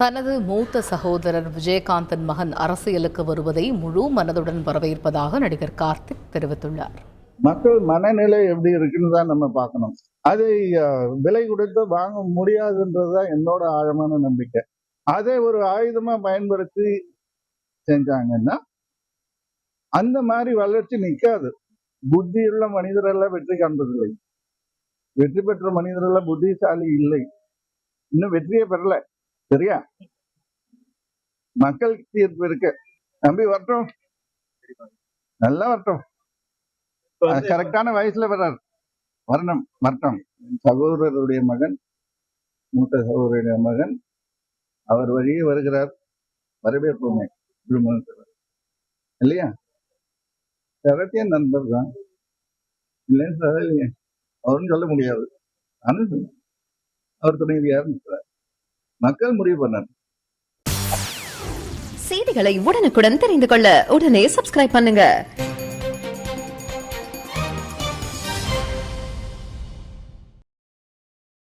தனது மூத்த சகோதரர் விஜயகாந்தன் மகன் அரசியலுக்கு வருவதை முழு மனதுடன் வரவேற்பதாக நடிகர் கார்த்திக் தெரிவித்துள்ளார். மக்கள் மனநிலை எப்படி இருக்குன்னு தான் நம்ம பார்க்கணும். அதை விலை கொடுத்து வாங்க முடியாதுன்றதுதான் என்னோட ஆழமான நம்பிக்கை. அதை ஒரு ஆயுதமா பயன்படுத்தி செஞ்சாங்கன்னா அந்த மாதிரி வளர்ச்சி நிற்காது. புத்தியுள்ள மனிதரெல்லாம் வெற்றி காண்பதில்லை. வெற்றி பெற்ற மனிதரெல்லாம் புத்திசாலி இல்லை. இன்னும் வெற்றியே பெறல. சரியா? மக்கள் தீர்ப்பு இருக்கு. நம்பி வரட்டும், நல்லா வரட்டும். கரெக்டான வயசுல வர்றார். வரட்டும். சகோதரருடைய மகன், மூத்த சகோதரருடைய மகன் அவர் வழியே வருகிறார். வரவேற்போமே இல்லையா? கரெக்டிய நண்பர் தான், இல்லைன்னு சொல்லலையே. அவரும் சொல்ல முடியாது. ஆனால் அவர் துணைவியார் மக்கள் முடிவு பண்ணார். செய்திகளை உடனுக்குடன் தெரிந்து கொள்ள உடனே சப்ஸ்கிரைப் பண்ணுங்க.